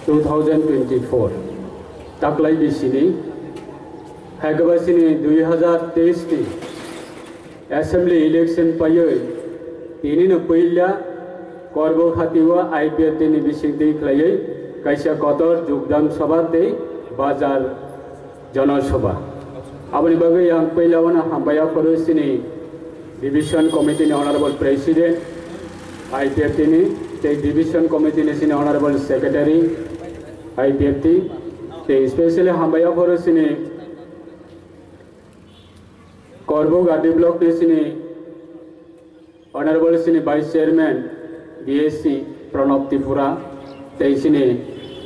2024 taklai bisini hagabasini 2023 ni assembly election payoi tini no पहिला korbo khatiwa IPF tini bisingti klayai kaisa kotor jogdam sabha tei bazar janasabha aboni bagai yang पहिला wana hambaya korosini division committee ni honorable president IPF tini the division committee ni sini honorable secretary IPF the especially hambaya korosini korbo gadi block ni sini honorable sini vice chairman BSc Pranab Tripura the sini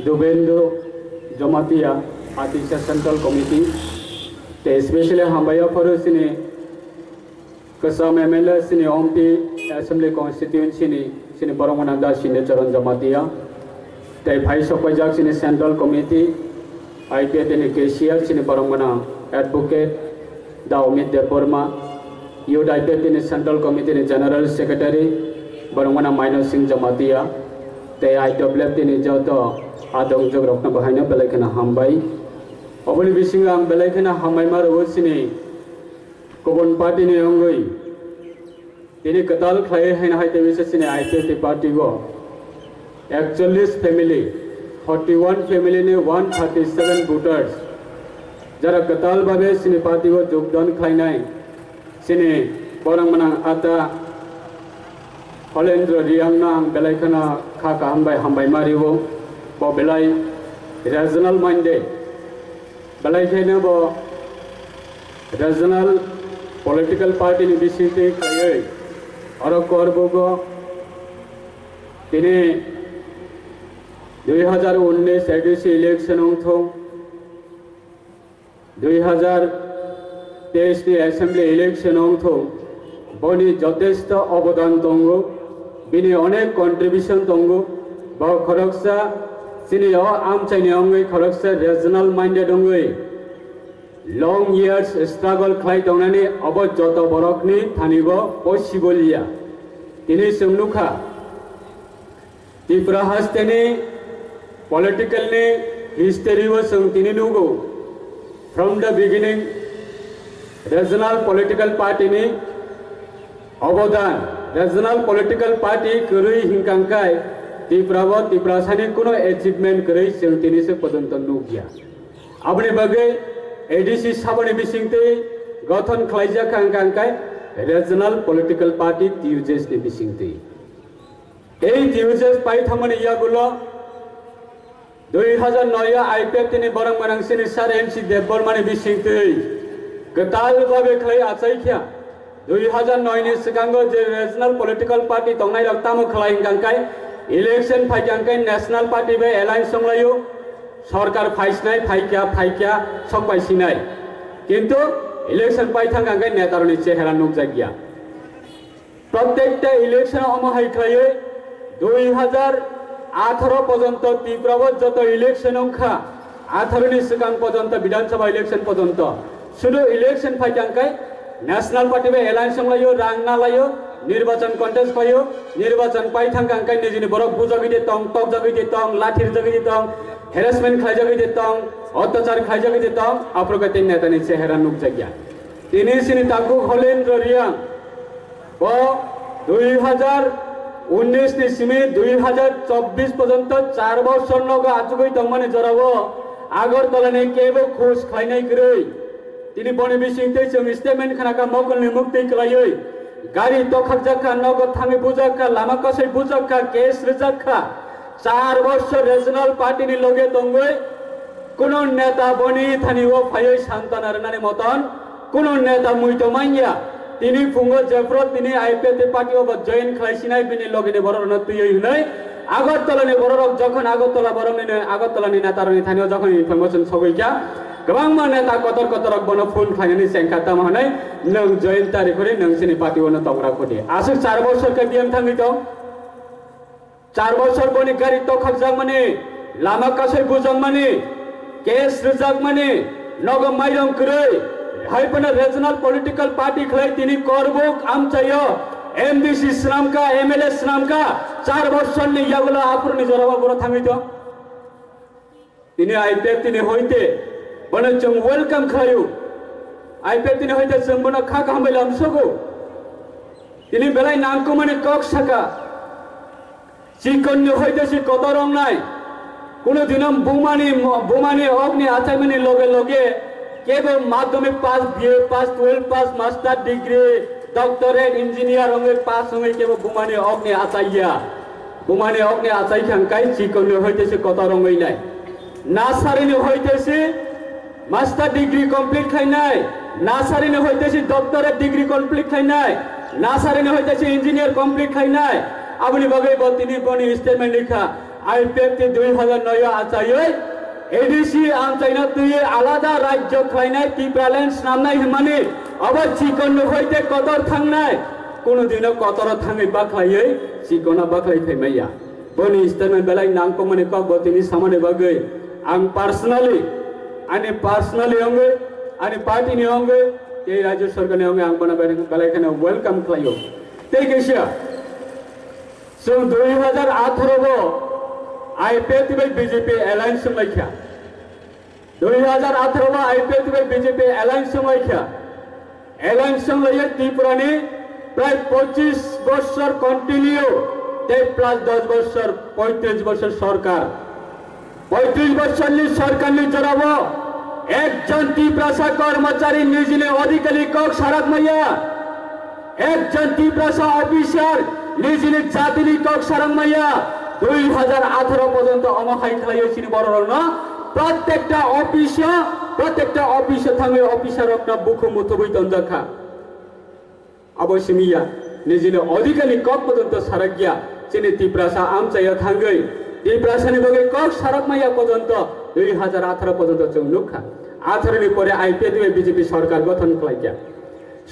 Dubendro Jamatia Atisha Central Committee the especially hambaya korosini Kasam MLA sini Omti Assembly Constituency ni sini Baramananda sini Charan Jamatia the Vice Pajak sini Central Committee IPF ni Cashier sini Baramana Advocate Daumit Deporma Youth IPF ni Central Committee ni General Secretary Baramana Minor Singh Jamatia the IWF ni Joto Adong Jogrokna Bahana Belakana Hambai Obuli Bisingang Belakana Hambai Maru sini Kubun party ni Ongoi ini ketal khlai haina haite bisa sini IPF party go 41 family 41 family ne 137 voters jara ketal babe sini party go jogdan khlainai sini borang manang ata Holendra Riangnang belaikana khaka hambai maribo bo belai regional minded belaikena bo regional political party ni bisite klayai और करबोगो तिने 2019 ADC election उठो 2023 नि assembly election उठो बनी যথেষ্ট অবদান দंगो बिनि अनेक कंट्रीब्यूशन दंगो बा खरकसा सिनि आमचाइनि अंगै खरकसा रीजनल माइंडेड अंगै long years struggle khai tongnani abo joto borokni thanibo possible tini semnukha Tripura hasteni political ni history wo sung tini nugo from the beginning regional political party ni obodan regional political party kurui hingkangkai Tripura sani kuno achievement kurui sung tini se padantan nugya abni bagai ADC sabani bisingte gothan khlaija kangkangkai regional political party TUJS ni bisingte ei TUJS pai thamani yagulo 2009 IPF ni borang manang sini sar MC Debormani bisingte ketal babe khlai achaikya 2009 ni sigango je regional political party tongnai raktamo khlai kangkai election phai kangkai national party be alliance songlayo सरकार फाइसनाय फाइक्या सब पाइसिनाय किंतु election पाइथां गांगाय नेतारनि चेहरा नुकजागिया प्रत्येकटा election अमहाय खायै 2018 पर्यंत त्रिपुराव जत election अंखा 18 नि सिगां पर्यंत विधानसभा election पर्यंत सुदु इलेक्शन फाइथांगाय नेशनल पार्टी बे एलायंस संलायो रांगना लायो निर्वाचन कन्टेस्ट भयो निर्वाचन पाइथां गांगाय निजिनि बरक बुजगिदे तंग तक जगिदे तंग लाठिर जगिदे तंग harassment खाइजागै देतों अत्याचार खाइजागै देतों आप्रगति नेतानि चेहरा नुकजागिया तिनि सिनि ताकु होलेन्द्र रियां वो 2019 नि सिमे 2024 पर्यंत 4 बছর नग आजुगै दंमाने जरावो आगरतलानि केबो खुस खाइनाय गरै तिनि बनि बिसिंते जों स्टेटमेंट खानाका मकलनि मुक्ति कलायै गाड़ी तखकजाखा नगद थाङै बुजाखा लामा कसै बुजाखा केस रिजाखा 4 बছর रीजनल पार्टी नि लगे दंगै कुनो नेता बनि थानिओ फायै सान्तानारनानि मतन कुनो नेता मुइतो माइया तिनि फुंगो जेफ्रो तिनि आईपीएफ पार्टी अब जॉइन खालायसिनाय बिनि लगेनि बररन तुयै हुनै आगरतलानि बररक जखन आगरतला बरमनि आगरतलानि नेतारनि थानिओ जखन इनफरमेशन सगैया गोबां नेता कतर कतरक बनो फुल फाइनानि सेंखाता महनै नों जॉइन तारिखनि नोंसिनि पार्टीओनो तंग्रा खदि आसु 4 बছর के बियाम थांगितो 4 बছর बनि गाड़ी तखकजाक माने लामा कसै बुजाक माने केस रिजाक माने नग माइरं करै हाइपना रीजनल पॉलिटिकल पार्टी खलै तिनी करबुक आमचायो एमडीसी स्नामका एमएलए स्नामका 4 बছর नि यागुला आपुरनि जराबा बरो थांगितो তিনি IPF তিনি হইতে বনে जों वेलकाम खायो IPF তিনি হইতে जों বনে খাক হামবাই লামসগো তিনি বেলাই নাংকো মানে কক সাকা চিকন্য হইতেছি কত রং নাই কোনো দিনম বুমানি অগ্নি আচাইমানি লগে লগে কেবল মাধ্যমিক pass BA pass 12 pass master degree doctorate engineer হঙ্গে পাস হঙ্গে কেবল বুমানি অগ্নি আচাইয়া বুমানি অগ্নি আচাই খাঙ্কাই চিকন্য হইতেছে কত রঙই নাই নার্সারিনি হইতেছে মাস্টার ডিগ্রি কমপ্লিট খাই নাই নার্সারিনি হইতেছে ডক্টরেট ডিগ্রি কমপ্লিট খাই নাই নার্সারিনি হইতেছে ইঞ্জিনিয়ার কমপ্লিট খাই নাই আপনি বগে তিনি বনি স্টেটমেন্ট লিখা IPF 2009 আচাইয়ে ADC আনচাইনা তুই আলাদা রাজ্য খাইনাই ত্রিপুরাল্যান্ড নামনাই মানে আবার চিকন হইতে কতর থাংনাই কোনদিনও কতর থাঙে বাখলাইয়ে চিকনা বাখলাই ফাইমাইয়া বনি স্টেটমেন্ট বেলাই নাংকো মানে কক তিনি সামনে বাগै आं पार्सनली अंगे आंनि पार्टीनि अंगे ये राज्य सरकारनि अंगे आं बना बेलायखाने वेलकाम खालायो ते गेसिया जों 2018 IPF BJP एलायंस लायखा 2018 IPF BJP एलायंस लायखा एलायंस लायो त्रिपुरानि प्राय 25 বছর কন্টিনিউ ते प्लस 10 বছর 35 বছর सरकार 35 বছরলি সরকারলি জড়াবো একজন ত্রিপুরা কর্মচারী নিজে অধিকারী কক সারাক মাইয়া একজন ত্রিপুরা অফিসার নিজে জাতিলি কক সারাক মাইয়া 2018 পর্যন্ত অমহাই খাইয়েছিল বড় না প্রত্যেকটা অফিসে থাঙ্গে অফিসার একটা বুকু মুথবই দন্দখা অবশ্যই মিয়া নিজে অধিকারী কক পর্যন্ত সারাক গিয়া চিনি ত্রিপুরা আমচাইয়া থাঙ্গই ত্রিপুরাসানি বগে কক সারাক মাইয়া পর্যন্ত 2018 পর্যন্ত जों नुखा 18 পরে IPF বিজেপি সরকার গঠন খাইয়া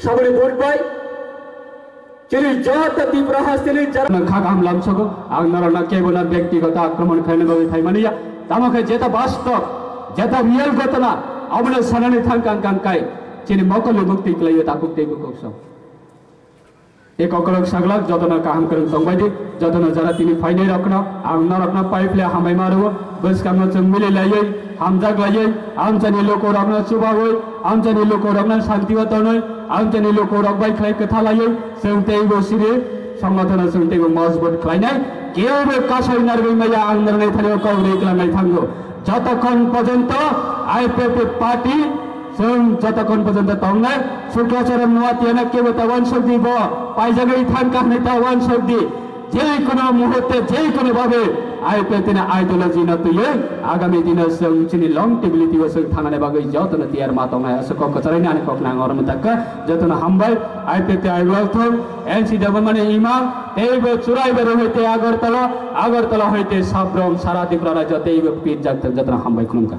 সবরে ভোট পাই চিনি যত ত্রিপুরা হাসিলি যারা খাক হামলাম সগো আংনারনা কেবল ব্যক্তিগত আক্রমণ খাইনে বগে থাইমানিয়া তামকে যেটা বাস্তব যেটা রিয়েল ঘটনা আমনে সানানি থাংকাংকাই চিনি মকলে মুক্তি ক্লাইয়ে তাকুক তেগু kokso एक अकलक सगलक जतना काम करन तंबाइदि जतना जरा तिनी फाइनै रखना आंना रखना पाइपले हामै मारबो बस काम जों मिले लायै हामजाग लायै आमचानि लोक रखना सुबा होय आमचानि लोक रखना शान्ति वातावरण आमचानि लोक रखबाय खलाय कथा लायै जों तेगो सिरि संगठन जों तेगो मजबुत खलायनाय केवबो कासय नारबै माया आंदरनाय थानायाव कावरै खालामनाय थांगो जतक्षण पर्यन्त IPF पार्टी जों जतक्षण पर्यन्त तंनाय शुक्लाचार्य नुवातियाना केवल तवन शक्ति ब पाइजागै थांका हनै तवन शक्ति जे कोनो मुहूर्ते जे कोनो भाबे IPF तिना आइडियोलॉजी न तुये आगामी दिन जों चिनि लंगटिबिलिटी व जों थांनानै बागै जतन तियार मातंनाय असक कचरायनि आनि कखना गरम तक्का जतन हामबाय IPF आइडियोलॉजी NCW माने इमाम तेबो चुराइबे होइते आगरतला होइते साब्रम सारा त्रिपुरा राज्य तेबो पिट जतन हामबाय खुलुमका।